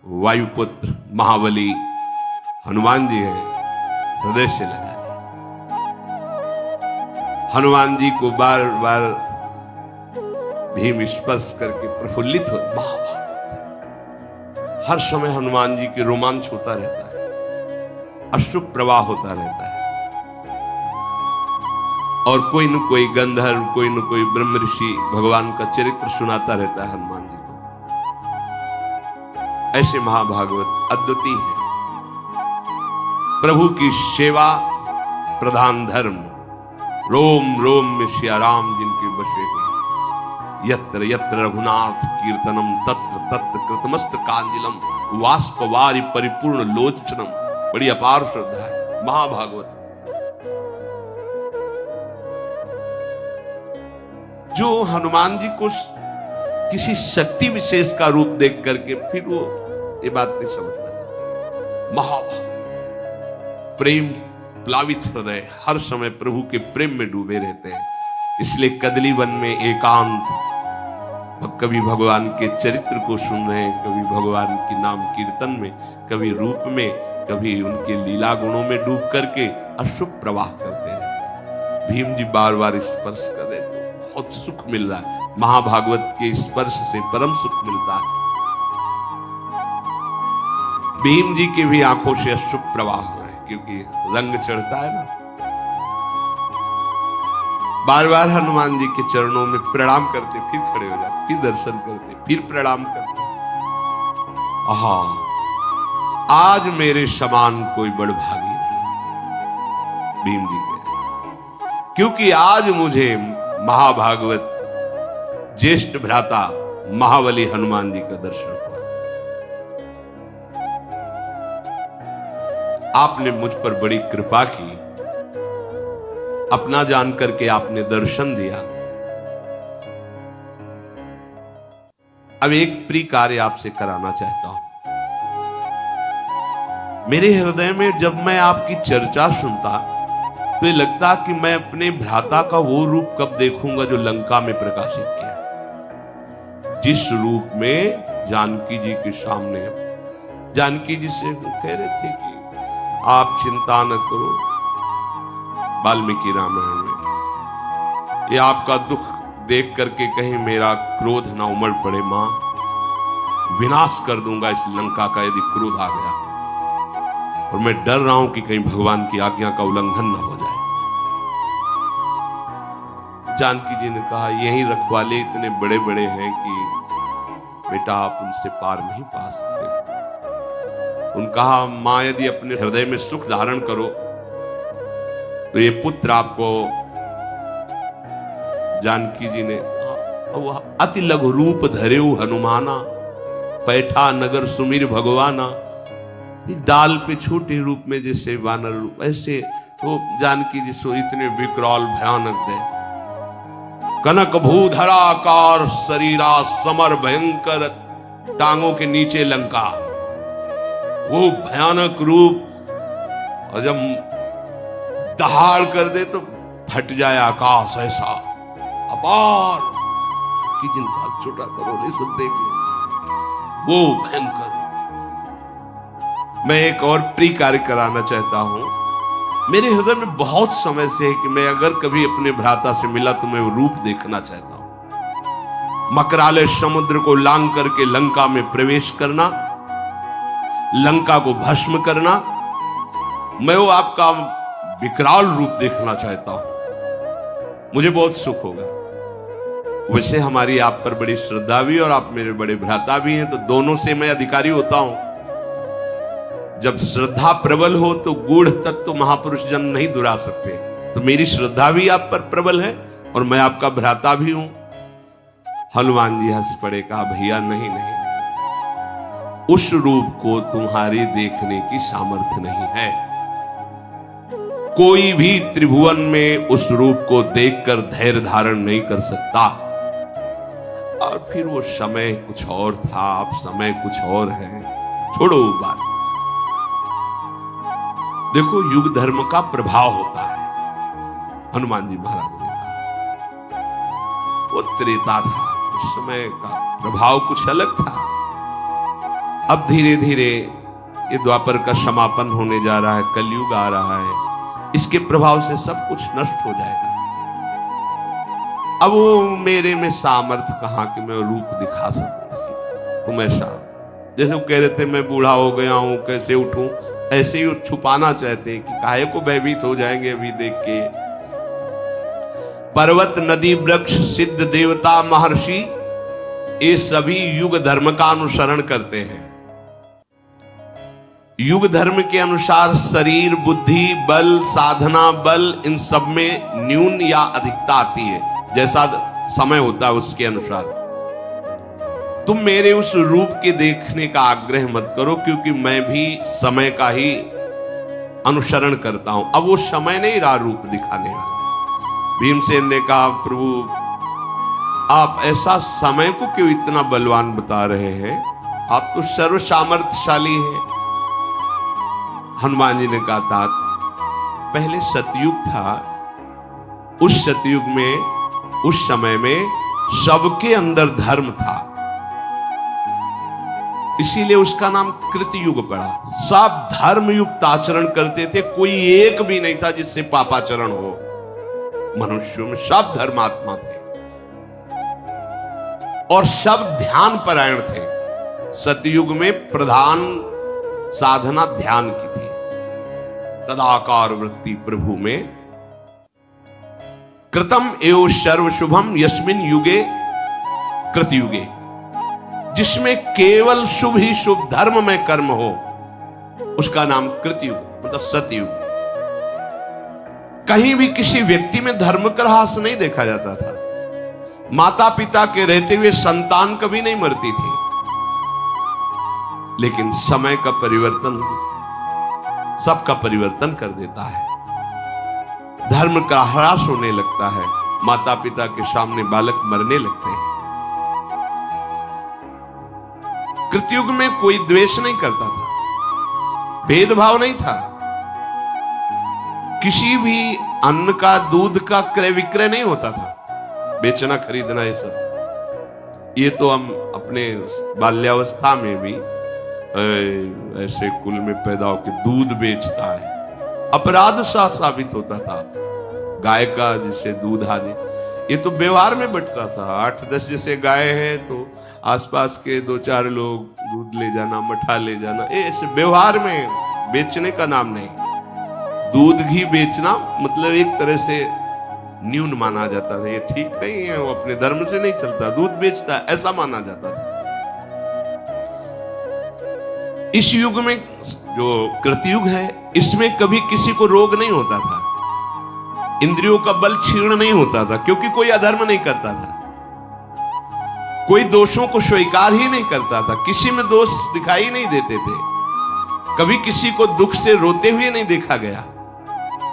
वायुपुत्र महाबली हनुमान जी हैं, हृदय से लगा लिया। हनुमान जी को बार बार भीम स्पर्श करके प्रफुल्लित हो, महाभागवत हर समय हनुमान जी के रोमांच होता रहता है, अश्रु प्रवाह होता रहता है। और कोई न कोई गंधर्व, कोई न कोई ब्रह्म ऋषि भगवान का चरित्र सुनाता रहता है हनुमान जी को। ऐसे महाभागवत अद्वितीय है। प्रभु की सेवा प्रधान धर्म, रोम रोम में सिया राम जिनके बसे हुए, यत्र यत्र रघुनाथ कीर्तनम तत्र तत्र कृतमस्त कांजिलम वाष्पवारि परिपूर्ण लोचनम। बड़ी अपार श्रद्धा है महाभागवत। जो हनुमान जी को किसी शक्ति विशेष का रूप देख करके फिर वो ये बात नहीं समझ पाता। महाभागवत प्रेम प्लावित हृदय, हर समय प्रभु के प्रेम में डूबे रहते हैं। इसलिए कदली वन में एकांत, कभी भगवान के चरित्र को सुन रहे हैं, कभी भगवान के नाम कीर्तन में, कभी रूप में, कभी उनके लीला गुणों में डूब करके अश्रु प्रवाह करते हैं। भीम जी बार बार स्पर्श कर रहे, बहुत सुख मिल रहा है। महाभागवत के स्पर्श से परम सुख मिलता है। भीम जी की भी आंखों से अश्रु प्रवाह हो रहे हैं, क्योंकि रंग चढ़ता है ना। बार बार हनुमान जी के चरणों में प्रणाम करते, फिर खड़े हो जाते, फिर दर्शन करते, फिर प्रणाम करते। आहा, आज मेरे समान कोई बड़भागी नहीं भीम जी के, क्योंकि आज मुझे महाभागवत ज्येष्ठ भ्राता महाबली हनुमान जी का दर्शन हुआ। आपने मुझ पर बड़ी कृपा की, अपना जान करके आपने दर्शन दिया। अब एक प्रिय कार्य आपसे कराना चाहता हूं। मेरे हृदय में जब मैं आपकी चर्चा सुनता तो ये लगता कि मैं अपने भ्राता का वो रूप कब देखूंगा जो लंका में प्रकाशित किया, जिस रूप में जानकी जी के सामने जानकी जी से कह रहे थे कि आप चिंता न करो। वाल्मीकि रामायण में ये आपका दुख देख करके कहीं मेरा क्रोध ना उमड़ पड़े, मां विनाश कर दूंगा इस लंका का यदि क्रोध आ गया, और मैं डर रहा हूं कि कहीं भगवान की आज्ञा का उल्लंघन ना हो जाए। जानकी जी ने कहा यही रखवाले इतने बड़े बड़े हैं कि बेटा आप उनसे पार नहीं पा सकते। उन्होंने कहा मां यदि अपने हृदय में सुख धारण करो तो ये पुत्र आपको, जानकी जी ने अति लघु रूप धरेऊ हनुमाना, पैठा नगर सुमिर भगवाना। डाल पे छोटे रूप में जैसे वानर रूप, ऐसे तो जानकी जी सो इतने विकराल भयानक दे, कनक भूधराकार शरीरा समर भयंकर, टांगों के नीचे लंका, वो भयानक रूप। और जब दहाड़ कर दे तो फट जाए आकाश, ऐसा अपार कि जिनका छोटा करो नहीं सब देख लो, वो भयंकर। मैं एक और प्रिय कार्य कराना चाहता हूं। मेरे हृदय में बहुत समय से है कि मैं अगर कभी अपने भ्राता से मिला तो मैं वो रूप देखना चाहता हूं। मकराले समुद्र को लांग करके लंका में प्रवेश करना, लंका को भस्म करना, मैं वो आपका विकराल रूप देखना चाहता हूं। मुझे बहुत सुख होगा। वैसे हमारी आप पर बड़ी श्रद्धा भी, और आप मेरे बड़े भ्राता भी हैं, तो दोनों से मैं अधिकारी होता हूं। जब श्रद्धा प्रबल हो तो गूढ़ तत्व महापुरुष जन नहीं दुरा सकते। तो मेरी श्रद्धा भी आप पर प्रबल है और मैं आपका भ्राता भी हूं। हनुमान जी हंस पड़े, कहा भैया नहीं नहीं, उस रूप को तुम्हारे देखने की सामर्थ्य नहीं है। कोई भी त्रिभुवन में उस रूप को देखकर धैर्य धारण नहीं कर सकता। और फिर वो समय कुछ और था, अब समय कुछ और है, छोड़ो बात। देखो युग धर्म का प्रभाव होता है। हनुमान जी महाराज ने कहा वो त्रेता था, उस समय का प्रभाव कुछ अलग था। अब धीरे धीरे ये द्वापर का समापन होने जा रहा है, कलयुग आ रहा है, इसके प्रभाव से सब कुछ नष्ट हो जाएगा। अब वो मेरे में सामर्थ्य कहाँ कि मैं रूप दिखा सकूं तुम ऐसा, जैसे वो कह रहे थे मैं बूढ़ा हो गया हूं कैसे उठूं, ऐसे ही छुपाना चाहते हैं कि काहे को भयभीत हो जाएंगे अभी देख के। पर्वत नदी वृक्ष सिद्ध देवता महर्षि ये सभी युग धर्म का अनुसरण करते हैं। युग धर्म के अनुसार शरीर बुद्धि बल साधना बल इन सब में न्यून या अधिकता आती है, जैसा समय होता है उसके अनुसार। तुम मेरे उस रूप के देखने का आग्रह मत करो, क्योंकि मैं भी समय का ही अनुसरण करता हूं। अब वो समय नहीं रहा रूप दिखाने वाला। भीमसेन ने कहा प्रभु आप ऐसा समय को क्यों इतना बलवान बता रहे हैं, आप तो सर्व सामर्थ्यशाली हैं। हनुमान जी ने कहा था पहले सतयुग था, उस सतयुग में उस समय में सबके अंदर धर्म था, इसीलिए उसका नाम कृतयुग पड़ा। सब धर्म युक्त आचरण करते थे, कोई एक भी नहीं था जिससे पापाचरण हो। मनुष्यों में सब धर्मात्मा थे और सब ध्यान परायण थे। सतयुग में प्रधान साधना ध्यान की थी। तदाकार वृत्ति प्रभु में कृतम एव सर्व शुभम यस्मिन युगे कृतयुगे, जिसमें केवल शुभ ही शुभ धर्म में कर्म हो उसका नाम कृतयुग मतलब सतयुग। कहीं भी किसी व्यक्ति में धर्म का ह्रास नहीं देखा जाता था। माता पिता के रहते हुए संतान कभी नहीं मरती थी, लेकिन समय का परिवर्तन सबका परिवर्तन कर देता है। धर्म का ह्रास होने लगता है, माता पिता के सामने बालक मरने लगते हैं। कृतयुग में कोई द्वेष नहीं करता था, भेदभाव नहीं था, किसी भी अन्न का दूध का क्रय विक्रय नहीं होता था, बेचना खरीदना ये सब। ये तो हम अपने बाल्यावस्था में भी ऐसे कुल में पैदा होकर दूध बेचता है अपराध सा साबित होता था। गाय का जिसे दूध आदि ये तो व्यवहार में बंटता था। 8-10 जैसे गाय है तो आसपास के 2-4 लोग दूध ले जाना मठा ले जाना, ये ऐसे व्यवहार में, बेचने का नाम नहीं। दूध घी बेचना मतलब एक तरह से न्यून माना जाता था, ये ठीक नहीं है, वो अपने धर्म से नहीं चलता, दूध बेचता है ऐसा माना जाता था। इस युग में जो कृतयुग है इसमें कभी किसी को रोग नहीं होता था, इंद्रियों का बल क्षीण नहीं होता था, क्योंकि कोई अधर्म नहीं करता था, कोई दोषों को स्वीकार ही नहीं करता था, किसी में दोष दिखाई नहीं देते थे, कभी किसी को दुख से रोते हुए नहीं देखा गया।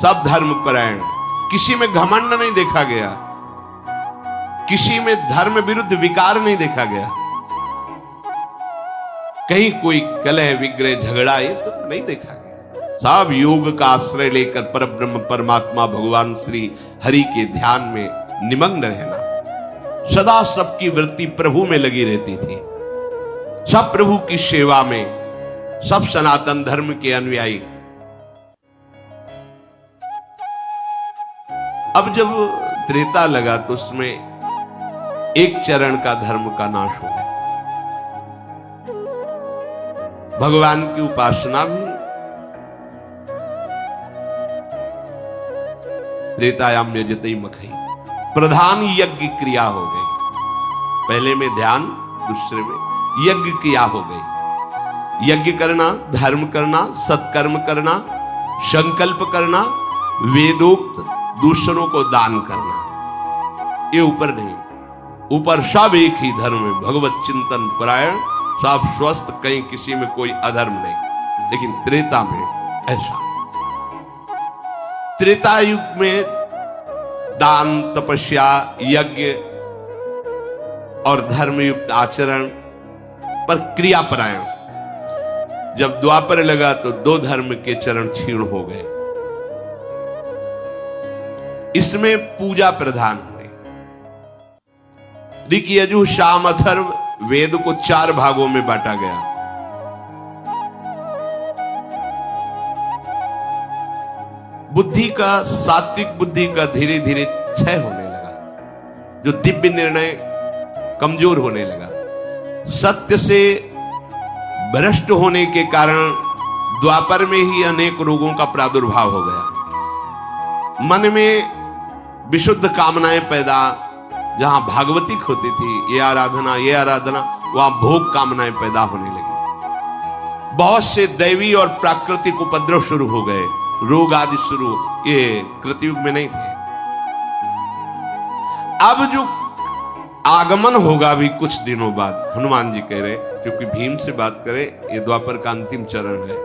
सब धर्म परायण, किसी में घमंड नहीं देखा गया, किसी में धर्म विरुद्ध विकार नहीं देखा गया, कहीं कोई कलह विग्रह झगड़ा ये सब नहीं देखा गया। सब योग का आश्रय लेकर परब्रह्म परमात्मा भगवान श्री हरि के ध्यान में निमग्न रहना, सदा सबकी वृत्ति प्रभु में लगी रहती थी, सब प्रभु की सेवा में, सब सनातन धर्म के अनुयायी। अब जब त्रेता लगा तो उसमें एक चरण का धर्म का नाश हो गया। भगवान की उपासना भी त्रेतायाम यजते मखई, प्रधान यज्ञ क्रिया हो गई। पहले में ध्यान, दूसरे में यज्ञ क्रिया हो गई। यज्ञ करना, धर्म करना, सत्कर्म करना, संकल्प करना, वेदोक्त दूसरों को दान करना, ये ऊपर नहीं। ऊपर सब एक ही धर्म में भगवत चिंतन परायण, सब स्वस्थ, कहीं किसी में कोई अधर्म नहीं। लेकिन त्रेता में ऐसा, त्रेता युग में दान तपस्या यज्ञ और धर्मयुक्त आचरण पर क्रियापरायण। जब द्वापर लगा तो 2 धर्म के चरण क्षीण हो गए। इसमें पूजा प्रधान हुई। ऋक यजु साम अथर्व वेद को 4 भागों में बांटा गया। बुद्धि का, सात्विक बुद्धि का धीरे धीरे क्षय होने लगा, जो दिव्य निर्णय कमजोर होने लगा। सत्य से भ्रष्ट होने के कारण द्वापर में ही अनेक रोगों का प्रादुर्भाव हो गया। मन में विशुद्ध कामनाएं पैदा, जहां भागवतिक होती थी, ये आराधना, वहां भोग कामनाएं पैदा होने लगी। बहुत से दैवी और प्राकृतिक उपद्रव शुरू हो गए, रोग आदि शुरू, ये कृतयुग में नहीं थे। अब जो आगमन होगा अभी कुछ दिनों बाद, हनुमान जी कह रहे, क्योंकि भीम से बात करें, ये द्वापर का अंतिम चरण है।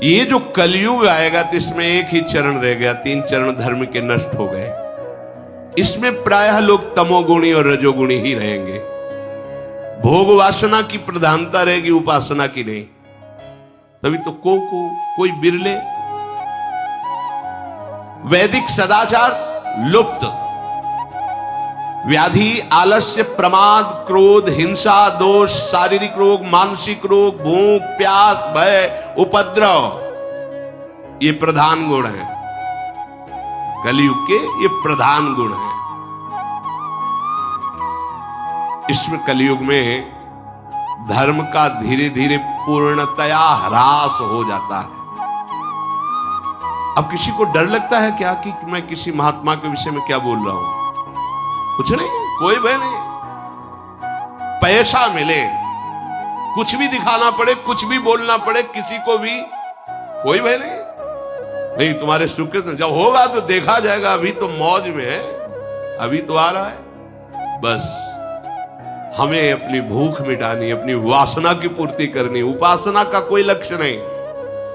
ये जो कलयुग आएगा तो इसमें एक ही चरण रह गया, 3 चरण धर्म के नष्ट हो गए। इसमें प्रायः लोग तमोगुणी और रजोगुणी ही रहेंगे। भोग वासना की प्रधानता रहेगी, उपासना की नहीं। तभी तो कोई बिरले। वैदिक सदाचार लुप्त। व्याधि, आलस्य, प्रमाद, क्रोध, हिंसा, दोष, शारीरिक रोग, मानसिक रोग, भूख, प्यास, भय, उपद्रव, ये प्रधान गुण है कलयुग के, ये प्रधान गुण है। इसमें कलयुग में धर्म का धीरे धीरे पूर्णतया ह्रास हो जाता है। अब किसी को डर लगता है क्या कि मैं किसी महात्मा के विषय में क्या बोल रहा हूं? कुछ नहीं, कोई भय नहीं। पैसा मिले, कुछ भी दिखाना पड़े, कुछ भी बोलना पड़े, किसी को भी, कोई भय नहीं। तुम्हारे सुकृत जब होगा तो देखा जाएगा, अभी तो मौज में है, अभी तो आ रहा है। बस हमें अपनी भूख मिटानी, अपनी वासना की पूर्ति करनी। उपासना का कोई लक्ष्य नहीं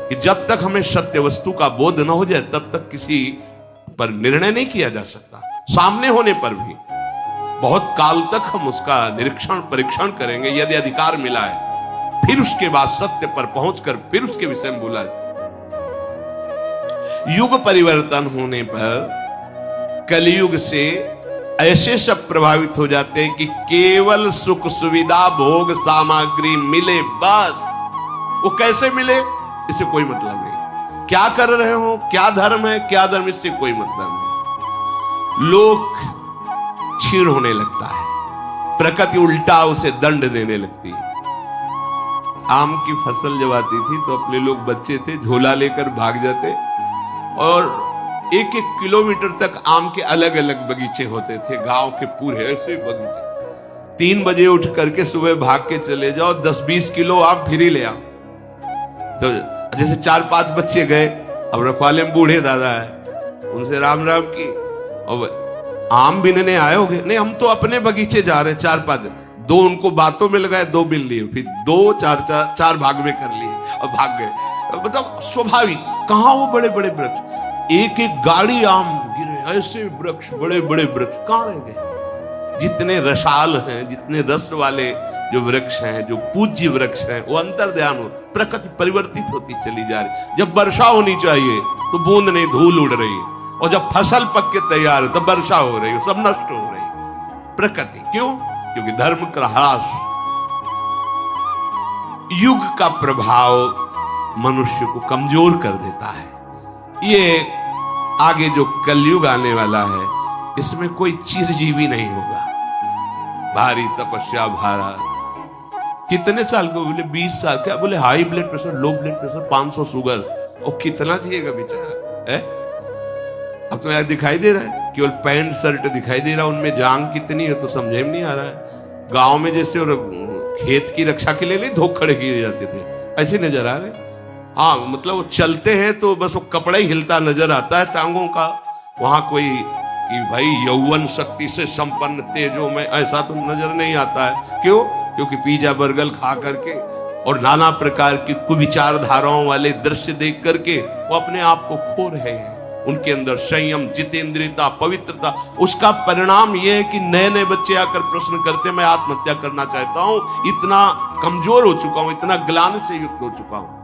कि जब तक हमें सत्य वस्तु का बोध न हो जाए तब तक किसी पर निर्णय नहीं किया जा सकता। सामने होने पर भी बहुत काल तक हम उसका निरीक्षण परीक्षण करेंगे, यदि अधिकार मिला है, फिर उसके बाद सत्य पर पहुंचकर फिर उसके विषय में बोला। युग परिवर्तन होने पर कलयुग से ऐसे सब प्रभावित हो जाते हैं कि केवल सुख सुविधा भोग सामग्री मिले, बस। वो कैसे मिले इससे कोई मतलब नहीं। क्या कर रहे हो, क्या धर्म है, क्या धर्म, इससे कोई मतलब नहीं। लोक क्षीण होने लगता है, प्रकृति उल्टा उसे दंड देने लगती है। आम की फसल जब आती थी तो अपने लोग बच्चे थे, झोला लेकर भाग जाते और 1-1 किलोमीटर तक आम के अलग अलग बगीचे होते थे, गांव के पूरे ऐसे बगीचे। 3 बजे उठ करके सुबह भाग के चले जाओ, 10-20 किलो आम फिर ही ले आओ। तो जैसे 4-5 बच्चे गए, अब रखवाले में बूढ़े दादा है, उनसे राम राम की, और आम बिनने आए होगे? नहीं, हम तो अपने बगीचे जा रहे हैं। 4-5, 2 उनको बातों में लगाए, 2 बिन लिए, फिर 2-4 भाग में कर लिए और भाग गए। मतलब स्वाभाविक। कहां वो बड़े बड़े वृक्ष, एक गाड़ी आम गिरे, ऐसे वृक्ष, बड़े बड़े वृक्ष कहां रह गए? जितने रसाल हैं, जितने रस वाले जो वृक्ष हैं, जो पूज्य वृक्ष हैं, वो अंतर्ध्यान हो, प्रकृति परिवर्तित होती चली जा रही। जब वर्षा होनी चाहिए तो बूंद नहीं, धूल उड़ रही, और जब फसल पक के तैयार है तब वर्षा हो रही है, सब नष्ट हो रही प्रकृति। क्यों? क्योंकि धर्म का ह्रास। युग का प्रभाव मनुष्य को कमजोर कर देता है। ये आगे जो कलयुग आने वाला है, इसमें कोई चिरजीवी नहीं होगा। भारी तपस्या भारा। कितने साल को बोले? 20 साल। क्या बोले? High blood pressure, low blood pressure, 500 sugar, और कितना चाहिएगा बेचारा है? अब तो यार दिखाई दे रहा है, केवल पैंट शर्ट दिखाई दे रहा है, उनमें जांग कितनी है तो समझे में नहीं आ रहा है। गांव में जैसे खेत की रक्षा के लिए नहीं धोख खड़े किए जाते थे, ऐसे नजर आ रहे। हाँ, मतलब वो चलते हैं तो बस वो कपड़ा ही हिलता नजर आता है टांगों का। वहां कोई कि भाई यौवन शक्ति से संपन्न तेजो में, ऐसा तो नजर नहीं आता है। क्यों? क्योंकि पिज्जा बर्गर खा करके और नाना प्रकार की कुविचारधाराओं वाले दृश्य देख करके वो अपने आप को खो रहे हैं। उनके अंदर संयम, जितेंद्रियता, पवित्रता, उसका परिणाम यह है कि नए नए बच्चे आकर प्रश्न करते, मैं आत्महत्या करना चाहता हूं, इतना कमजोर हो चुका हूं, इतना ग्लानि से युक्त हो चुका हूं।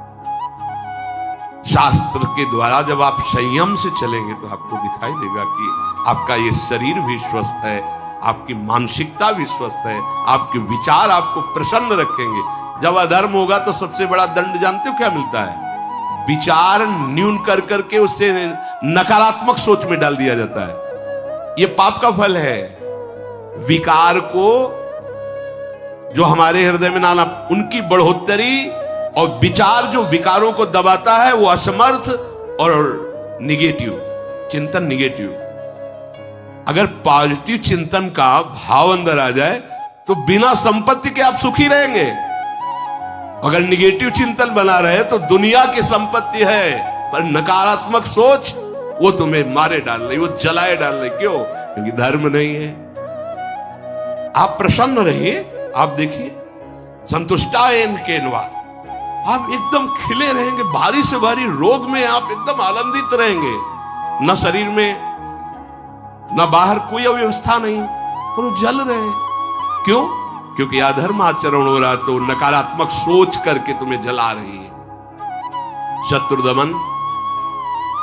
शास्त्र के द्वारा जब आप संयम से चलेंगे तो आपको दिखाई देगा कि आपका ये शरीर भी स्वस्थ है, आपकी मानसिकता भी स्वस्थ है, आपके विचार आपको प्रसन्न रखेंगे। जब अधर्म होगा तो सबसे बड़ा दंड जानते हो क्या मिलता है? विचार न्यून कर करके उससे नकारात्मक सोच में डाल दिया जाता है। यह पाप का फल है। विकार को जो हमारे हृदय में नाना उनकी बढ़ोतरी, और विचार जो विकारों को दबाता है वो असमर्थ और निगेटिव चिंतन। निगेटिव, अगर पॉजिटिव चिंतन का भाव अंदर आ जाए तो बिना संपत्ति के आप सुखी रहेंगे। अगर निगेटिव चिंतन बना रहे तो दुनिया की संपत्ति है, पर नकारात्मक सोच वो तुम्हें मारे डाल रही, वो जलाए डाल रही। क्यों? क्योंकि धर्म नहीं है। आप प्रसन्न रहिए, आप देखिए संतुष्टायन केनवा, आप एकदम खिले रहेंगे। भारी से भारी रोग में आप एकदम आनंदित रहेंगे। न शरीर में न बाहर कोई अव्यवस्था नहीं, और जल रहे हैं। क्यों? क्योंकि अधर्म आचरण हो रहा है, तो नकारात्मक सोच करके तुम्हें जला रही है। शत्रुदमन,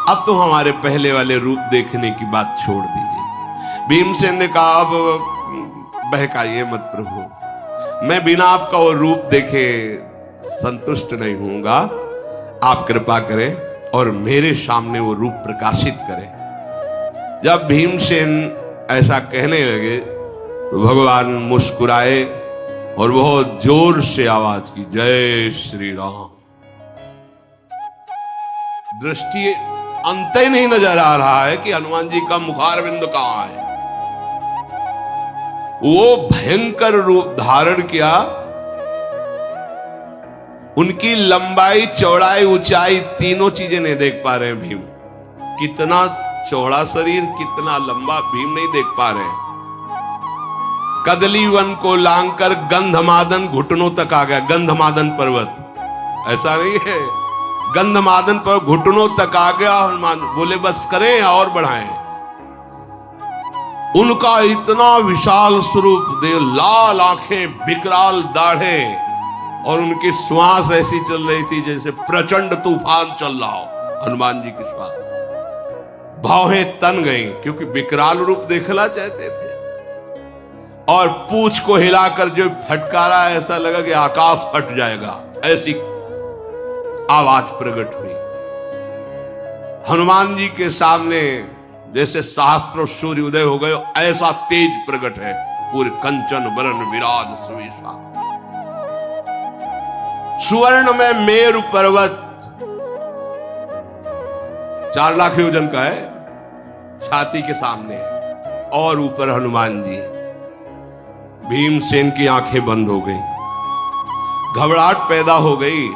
अब तो हमारे पहले वाले रूप देखने की बात छोड़ दीजिए। भीमसेन ने कहा, अब बहकाइए मत प्रभु, मैं बिना आपका वो रूप देखे संतुष्ट नहीं होऊंगा। आप कृपा करें और मेरे सामने वो रूप प्रकाशित करें। जब भीमसेन ऐसा कहने लगे तो भगवान मुस्कुराए और बहुत जोर से आवाज की, जय श्री राम। दृष्टि अंत ही नहीं नजर आ रहा है कि हनुमान जी का मुखारविंद कहां है। वो भयंकर रूप धारण किया। उनकी लंबाई, चौड़ाई, ऊंचाई तीनों चीजें नहीं देख पा रहे हैं भीम। कितना चौड़ा शरीर, कितना लंबा, भीम नहीं देख पा रहे हैं। कदली वन को लांघकर गंधमादन घुटनों तक आ गया। गंधमादन पर्वत, ऐसा नहीं है, गंधमादन पर घुटनों तक आ गया। हनुमान बोले बस करें या और बढ़ाएं। उनका इतना विशाल स्वरूप दे, लाल आंखें, विकराल दाढ़े, और उनकी श्वास ऐसी चल रही थी जैसे प्रचंड तूफान चल रहा हो। हनुमान जी की श्वास, भौहें तन गई क्योंकि विकराल रूप देखना चाहते थे। और पूंछ को हिलाकर जो फटकारा, ऐसा लगा कि आकाश फट जाएगा, ऐसी आवाज प्रकट हुई। हनुमान जी के सामने जैसे सहस्त्र सूर्य उदय हो गए, ऐसा तेज प्रकट है। पूरे कंचन वरण विराज सुविशा, सुवर्ण में मेरु पर्वत 4 लाख योजन का है, छाती के सामने है, और ऊपर हनुमान जी। भीमसेन की आंखें बंद हो गई, घबराहट पैदा हो गई।